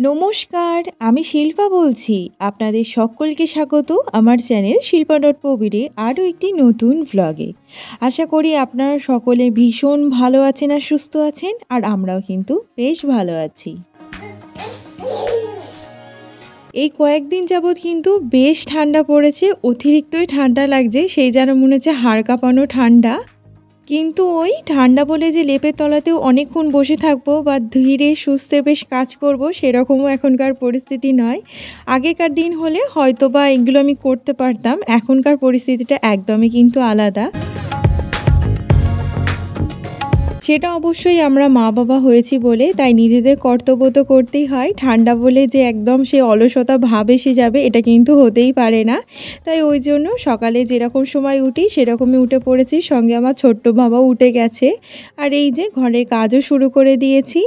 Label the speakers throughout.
Speaker 1: নমস্কার, আমি শিল্পা বলছি। আপনাদের সকলকে স্বাগত আমার চ্যানেল শিল্পা ডট প্রবীরে আরও একটি নতুন ভ্লগে। আশা করি আপনারা সকলে ভীষণ ভালো আছেন আর সুস্থ আছেন, আর আমরাও কিন্তু বেশ ভালো আছি। এই কয়েকদিন যাবৎ কিন্তু বেশ ঠান্ডা পড়েছে, অতিরিক্তই ঠান্ডা লাগছে, সেই যেন মনে হচ্ছে হাড় কাঁপানো ঠান্ডা। কিন্তু ওই ঠান্ডা বলে যে লেপের তলাতেও অনেকক্ষণ বসে থাকবো বা ধীরে সুস্থে বেশ কাজ করব, সেরকমও এখনকার পরিস্থিতি নয়। আগেকার দিন হলে হয়তো বা এগুলো আমি করতে পারতাম, এখনকার পরিস্থিতিটা একদমই কিন্তু আলাদা। সেটা অবশ্যই আমরা মা বাবা হয়েছি বলে, তাই নিজেদের কর্তব্য তো করতেই হয়। ঠান্ডা বলে যে একদম সে অলসতা ভাব এসে যাবে, এটা কিন্তু হতেই পারে না। তাই ওই জন্য সকালে যেরকম সময় উঠি সেরকমই উঠে পড়েছি, সঙ্গে আমার ছোট্ট বাবাও উঠে গেছে। আর এই যে ঘরের কাজও শুরু করে দিয়েছি।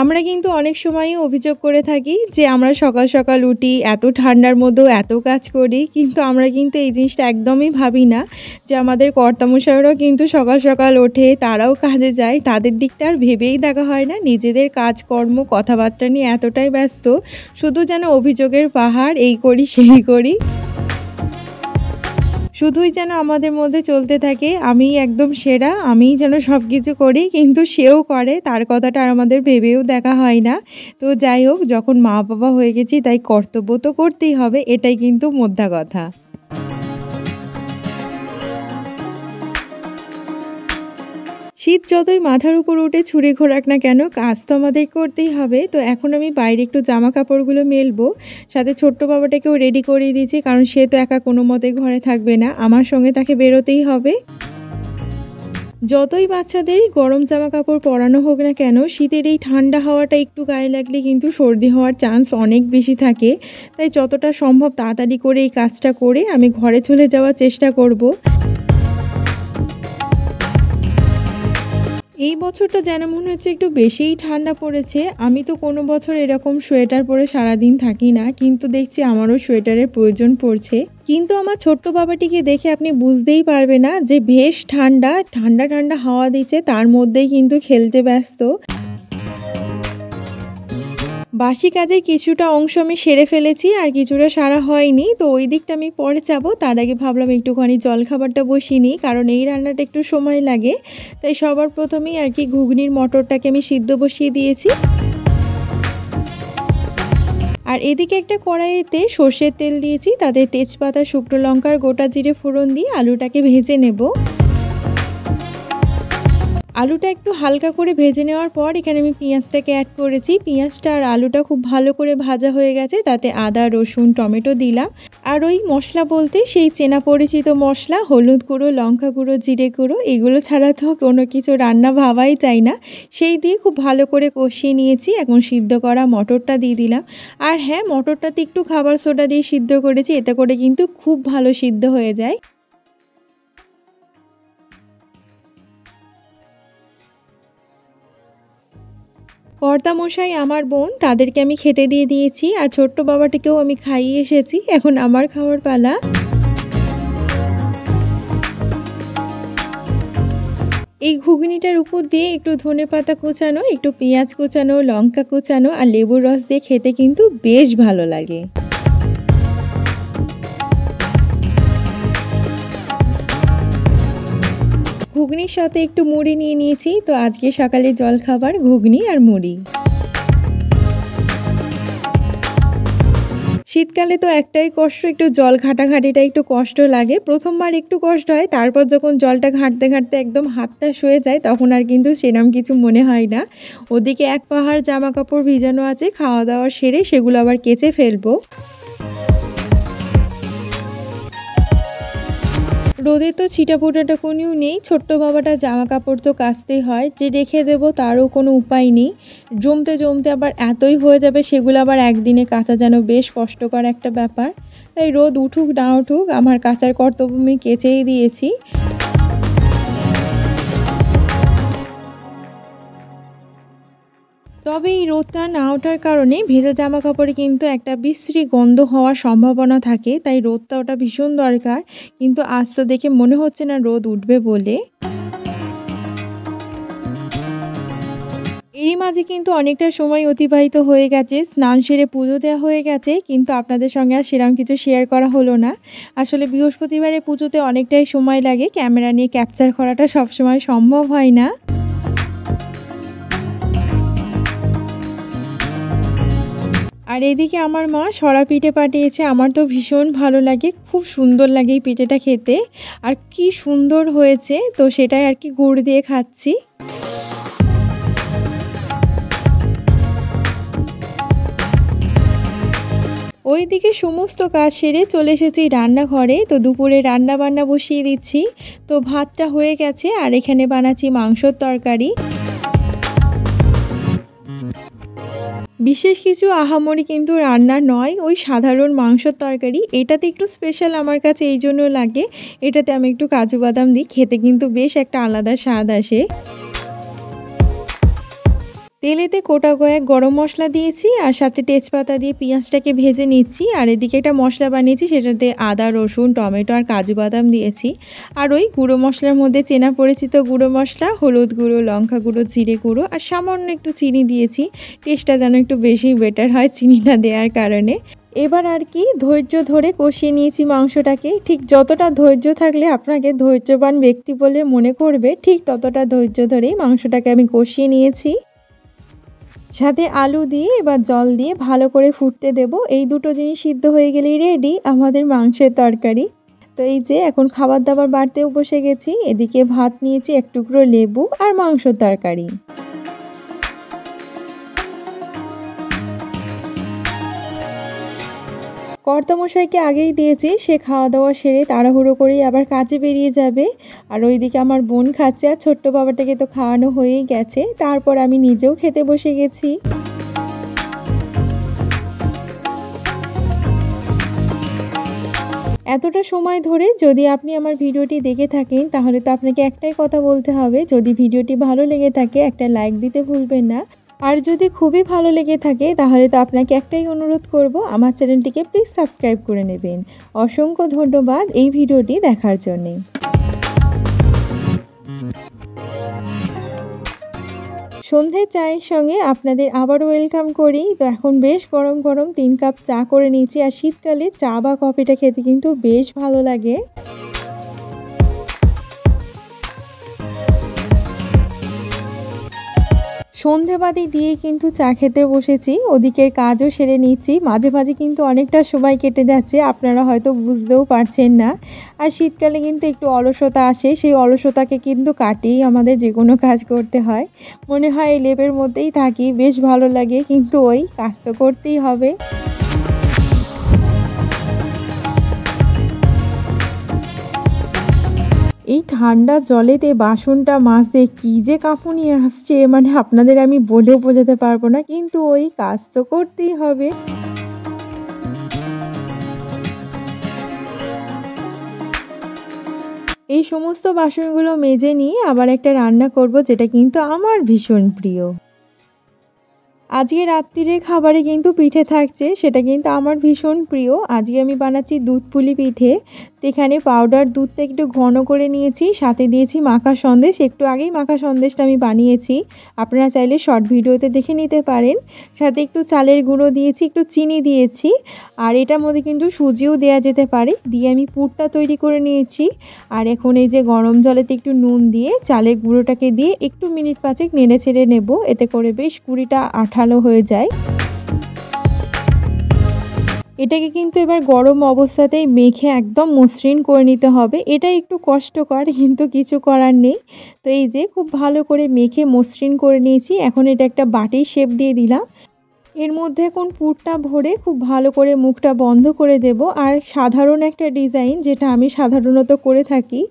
Speaker 1: আমরা কিন্তু অনেক সময়ই অভিযোগ করে থাকি যে আমরা সকাল সকাল উঠি, এত ঠান্ডার মধ্যেও এত কাজ করি, কিন্তু আমরা কিন্তু এই জিনিসটা একদমই ভাবি না যে আমাদের কর্তামশাইরাও কিন্তু সকাল সকাল ওঠে, তারাও কাজে যায়, তাদের দিকটা আর ভেবেই দেখা হয় না। নিজেদের কাজকর্ম কথাবার্তা নিয়ে এতটাই ব্যস্ত, শুধু যেন অভিযোগের পাহাড়, এই করি সেই করি, শুধুই যেন আমাদের মধ্যে চলতে থাকে। আমি একদম সেরা, আমিই যেন সব কিছু করি, কিন্তু সেও করে, তার কথাটা আর আমাদের ভেবেও দেখা হয় না। তো যাই হোক, যখন মা বাবা হয়ে গেছি তাই কর্তব্য তো করতেই হবে, এটাই কিন্তু মোদ্দা কথা। শীত যতই মাথার উপর উঠে ছুঁড়ে ঘোরাক না কেন, কাজ তো আমাদের করতেই হবে। তো এখন আমি বাইরে একটু জামা কাপড়গুলো মেলবো, সাথে ছোট্ট বাবাটাকেও রেডি করিয়ে দিয়েছি, কারণ সে তো একা কোনো মতে ঘরে থাকবে না, আমার সঙ্গে তাকে বেরোতেই হবে। যতই বাচ্চাদের গরম জামা কাপড় পরানো হোক না কেন, শীতের এই ঠান্ডা হাওয়াটা একটু গায়ে লাগলে কিন্তু সর্দি হওয়ার চান্স অনেক বেশি থাকে। তাই যতটা সম্ভব তাড়াতাড়ি করে এই কাজটা করে আমি ঘরে চলে যাওয়ার চেষ্টা করব। এই বছরটা যেন মনে হচ্ছে একটু বেশিই ঠান্ডা পড়েছে। আমি তো কোনো বছর এরকম সোয়েটার পরে সারাদিন থাকি না, কিন্তু দেখছি আমারও সোয়েটারের প্রয়োজন পড়ছে। কিন্তু আমার ছোট্ট বাবাটিকে দেখে আপনি বুঝতেই পারবে না যে বেশ ঠান্ডা ঠান্ডা ঠান্ডা হাওয়া দিচ্ছে, তার মধ্যেই কিন্তু খেলতে ব্যস্ত। বাসি কাজের কিছুটা অংশ আমি সেরে ফেলেছি, আর কিছুটা সারা হয়নি, তো ওই দিকটা আমি পরে যাবো। তার আগে ভাবলাম একটুখানি জলখাবারটা বসিয়ে নিই, কারণ এই রান্নাটা একটু সময় লাগে। তাই সবার প্রথমেই আর কি ঘুগনির মটরটাকে আমি সিদ্ধ বসিয়ে দিয়েছি। আর এদিকে একটা কড়াইতে সর্ষের তেল দিয়েছি, তাতে তেজপাতা, শুকনো লঙ্কার গোটা জিরে ফোড়ন দিয়ে আলুটাকে ভেজে নেব। আলুটা একটু হালকা করে ভেজে নেওয়ার পর এখানে আমি পেঁয়াজটাকে অ্যাড করেছি। পেঁয়াজটা আর আলুটা খুব ভালো করে ভাজা হয়ে গেছে, তাতে আদা, রসুন, টমেটো দিলাম। আর ওই মশলা বলতে সেই চেনা পরিচিত মশলা, হলুদ গুঁড়ো, লঙ্কা গুঁড়ো, জিরে গুঁড়ো, এগুলো ছাড়া তো কোনো কিছু রান্না ভাবাই যায় না। সেই দিয়ে খুব ভালো করে কষিয়ে নিয়েছি। এখন সিদ্ধ করা মটরটা দিয়ে দিলাম। আর হ্যাঁ, মটরটাতে একটু খাবার সোডা দিয়ে সিদ্ধ করেছি, এতে করে কিন্তু খুব ভালো সিদ্ধ হয়ে যায়। কর্তামশাই, আমার বোন, তাদেরকে আমি খেতে দিয়ে দিয়েছি, আর ছোট্ট বাবাটিকেও আমি খাইয়ে এসেছি। এখন আমার খাওয়ার পালা। এই ঘুগনিটার উপর দিয়ে একটু ধনেপাতা কুচানো, একটু পেঁয়াজ কুচানো, লঙ্কা কুচানো আর লেবুর রস দিয়ে খেতে কিন্তু বেশ ভালো লাগে। ঘুগনির সাথে একটু মুড়ি নিয়ে নিয়েছি, তো আজকে সকালে জলখাবার ঘুগনি আর মুড়ি। শীতকালে তো একটাই কষ্ট, একটু জল ঘাটাঘাটিটা একটু কষ্ট লাগে। প্রথমবার একটু কষ্ট হয়, তারপর যখন জলটা ঘাঁটতে ঘাঁটতে একদম হাতটা সয়ে যায়, তখন আর কিন্তু সেরকম কিছু মনে হয় না। ওদিকে এক পাহাড় জামা কাপড় ভিজানো আছে, খাওয়া দাওয়া সেরে সেগুলো আবার কেচে ফেলবো। রোদে তো ছিটাফোটাটা কোনিও নেই, ছোট্ট বাবাটা জামা কাপড় তো কাচতেই হয়, যে রেখে দেবো তারও কোনো উপায় নেই। জমতে জমতে আবার এতই হয়ে যাবে, সেগুলো আবার একদিনে কাচা যেন বেশ কষ্টকর একটা ব্যাপার। তাই রোদ উঠুক না উঠুক, আমার কাচার কর্তব্য আমি কেচেই দিয়েছি। তবে এই রোদটা না ওঠার কারণে ভেজা জামা কাপড়ে কিন্তু একটা বিশ্রী গন্ধ হওয়ার সম্ভাবনা থাকে, তাই রোদটা ওটা ভীষণ দরকার। কিন্তু আজ তো দেখে মনে হচ্ছে না রোদ উঠবে বলে। এরই মাঝে কিন্তু অনেকটা সময় অতিবাহিত হয়ে গেছে, স্নান সেরে পুজো দেওয়া হয়ে গেছে, কিন্তু আপনাদের সঙ্গে আর সেরকম কিছু শেয়ার করা হলো না। আসলে বৃহস্পতিবারে পুজোতে অনেকটাই সময় লাগে, ক্যামেরা নিয়ে ক্যাপচার করাটা সবসময় সম্ভব হয় না। আর এদিকে আমার মা সরা পিঠে পাঠিয়েছে, আমার তো ভীষণ ভালো লাগে, খুব সুন্দর লাগে এই পিঠেটা খেতে, আর কি সুন্দর হয়েছে, তো সেটাই আর কি গুড় দিয়ে খাচ্ছি। ওইদিকে সমস্ত কাজ সেরে চলে এসেছি রান্নাঘরে, তো দুপুরে রান্না বান্না বসিয়ে দিচ্ছি। তো ভাতটা হয়ে গেছে আর এখানে বানাচ্ছি মাংসর তরকারি। বিশেষ কিছু আহামরি কিন্তু রান্না নয়, ওই সাধারণ মাংসর তরকারি। এটাতে একটু স্পেশাল আমার কাছে এই জন্য লাগে, এটাতে আমি একটু কাজু বাদাম দিই, খেতে কিন্তু বেশ একটা আলাদা স্বাদ আসে। তেলেতে গোটা কয়েক গরম মশলা দিয়েছি আর সাথে তেজপাতা দিয়ে পেঁয়াজটাকে ভেজে নিচ্ছি। আর এদিকে একটা মশলা বানিয়েছি, সেটাতে আদা, রসুন, টমেটো আর কাজু বাদাম দিয়েছি। আর ওই গুঁড়ো মশলার মধ্যে চেনা পরিচিত গুঁড়ো মশলা, হলুদ গুঁড়ো, লঙ্কা গুঁড়ো, জিরে গুঁড়ো আর সামান্য একটু চিনি দিয়েছি, টেস্টটা যেন একটু বেশি বেটার হয় চিনিটা দেওয়ার কারণে। এবার আর কি ধৈর্য ধরে কষিয়ে নিয়েছি মাংসটাকে। ঠিক যতটা ধৈর্য থাকলে আপনাকে ধৈর্যবান ব্যক্তি বলে মনে করবে, ঠিক ততটা ধৈর্য ধরেই মাংসটাকে আমি কষিয়ে নিয়েছি। সাথে আলু দিয়ে এবার জল দিয়ে ভালো করে ফুটতে দেব। এই দুটো জিনিস সিদ্ধ হয়ে গেলেই রেডি আমাদের মাংসের তরকারি। তো এই যে এখন খাবার দাবার বাড়তেও বসে গেছি। এদিকে ভাত নিয়েছি, এক টুকরো লেবু আর মাংসের তরকারি। কর্তামশাইকে আগেই দিয়েছি, সে খাওয়া দাওয়া সেরে তাড়াহুড়ো করেই আবার কাজে বেরিয়ে যাবে। আর ওইদিকে আমার বোন খাচ্ছে, আর ছোট্ট বাবাটাকে তো খাওয়ানো হয়েই গেছে। তারপর আমি নিজেও খেতে বসে গেছি। এতটা সময় ধরে যদি আপনি আমার ভিডিওটি দেখে থাকেন, তাহলে তো আপনাকে একটাই কথা বলতে হবে, যদি ভিডিওটি ভালো লেগে থাকে একটা লাইক দিতে ভুলবেন না। আর যদি খুবই ভালো লেগে থাকে তাহলে তো আপনাকে একটাই অনুরোধ করব, আমার চ্যানেলটিকে প্লিজ সাবস্ক্রাইব করে নেবেন। অসংখ্য ধন্যবাদ এই ভিডিওটি দেখার জন্যে। সন্ধ্যের চায়ের সঙ্গে আপনাদের আবারও ওয়েলকাম করি। তো এখন বেশ গরম গরম 3 কাপ চা করে নিয়েছি, আর শীতকালে চা বা কফিটা খেতে কিন্তু বেশ ভালো লাগে। সন্ধেবাদি দিয়ে কিন্তু চা খেতে বসেছি, ওদিকের কাজও সেরে নিচ্ছি। মাঝে মাঝে কিন্তু অনেকটা সময় কেটে যাচ্ছে, আপনারা হয়তো বুঝতেও পারছেন না। আর শীতকালে কিন্তু একটু অলসতা আসে, সেই অলসতাকে কিন্তু কাটিয়েই আমাদের যে কোনো কাজ করতে হয়। মনে হয় এই লেপের মধ্যেই থাকি, বেশ ভালো লাগে, কিন্তু ওই কাজ তো করতেই হবে। এই ঠান্ডা জলেতে বাসনটা মাজতে কী যে কাঁপুনি আসছে, মানে আপনাদের আমি বলেও বোঝাতে পারবো না, কিন্তু ওই কাজ তো করতেই হবে। এই সমস্ত বাসনগুলো মেজে নিয়ে আবার একটা রান্না করব, যেটা কিন্তু আমার ভীষণ প্রিয়। আজকে রাত্রিরের খাবারে কিন্তু পিঠে থাকছে, সেটা কিন্তু আমার ভীষণ প্রিয়। আজকে আমি বানাচ্ছি দুধ পুলি পিঠে। তো এখানে পাউডার দুধটা একটু ঘন করে নিয়েছি, সাথে দিয়েছি মাখা সন্দেশ। একটু আগেই মাখা সন্দেশটা আমি বানিয়েছি, আপনারা চাইলে শর্ট ভিডিওতে দেখে নিতে পারেন। সাথে একটু চালের গুঁড়ো দিয়েছি, একটু চিনি দিয়েছি, আর এটার মধ্যে কিন্তু সুজিও দেওয়া যেতে পারে। দিয়ে আমি পুরটা তৈরি করে নিয়েছি। আর এখন এই যে গরম জলেতে একটু নুন দিয়ে চালের গুঁড়োটাকে দিয়ে একটু মিনিট 5 নেড়ে ছেড়ে নেব, এতে করে বেশ কুড়িটা আঠালো হয়ে যায়। এটাকে কিন্তু এবার গরম অবস্থাতেই মেখে একদম মসৃণ করে নিতে হবে। এটা একটু কষ্টকর, কিন্তু কিছু করার নেই। তো এই যে খুব ভালো করে মেখে মসৃণ করে নিয়েছি। এখন এটা একটা বাটির শেপ দিয়ে দিলাম। এর মধ্যে এখন পুরটা ভরে খুব ভালো করে মুখটা বন্ধ করে দেব। আর সাধারণ একটা ডিজাইন, যেটা আমি সাধারণত করে থাকি,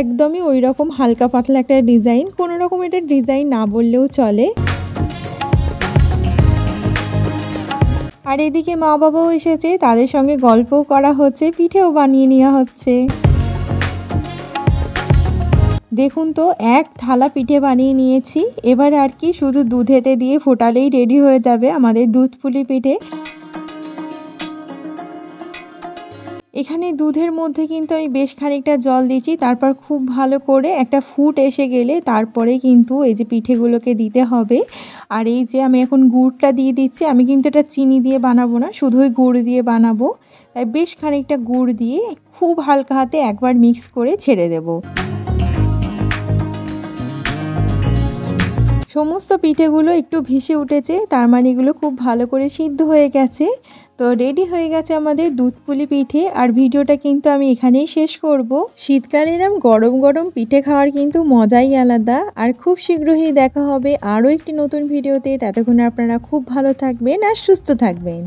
Speaker 1: একদমই ওই রকম হালকা পাতলা একটা ডিজাইন, কোনো রকম এটা ডিজাইন না বললেও চলে। আর এদিকে মা বাবাও এসেছে, তাদের সঙ্গে গল্পও করা হচ্ছে, পিঠেও বানিয়ে নেওয়া হচ্ছে। দেখুন তো, এক থালা পিঠে বানিয়ে নিয়েছি। এবার আর কি শুধু দুধেতে দিয়ে ফোটালেই রেডি হয়ে যাবে আমাদের দুধ পুলি পিঠে। এখানে দুধের মধ্যে কিন্তু আমি বেশ খানিকটা জল দিয়েছি, তারপর খুব ভালো করে একটা ফুট এসে গেলে তারপরে কিন্তু এই যে পিঠেগুলোকে দিতে হবে। আর এই যে আমি এখন গুড়টা দিয়ে দিচ্ছি, আমি কিন্তু এটা চিনি দিয়ে বানাবো না, শুধুই গুড় দিয়ে বানাবো। তাই বেশ খানিকটা গুড় দিয়ে খুব হালকা হাতে একবার মিক্স করে ছেড়ে দেবো। সমস্ত পিঠেগুলো একটু ভেসে উঠেছে, তার মানে এগুলো খুব ভালো করে সিদ্ধ হয়ে গেছে। তো রেডি হয়ে গেছে আমাদের দুধ পুলি পিঠে। আর ভিডিওটা কিন্তু আমি এখানেই শেষ করব। শীতকালে এরম গরম গরম পিঠে খাওয়ার কিন্তু মজাই আলাদা। আর খুব শীঘ্রই দেখা হবে আরও একটি নতুন ভিডিওতে। ততক্ষণ আপনারা খুব ভালো থাকবেন আর সুস্থ থাকবেন।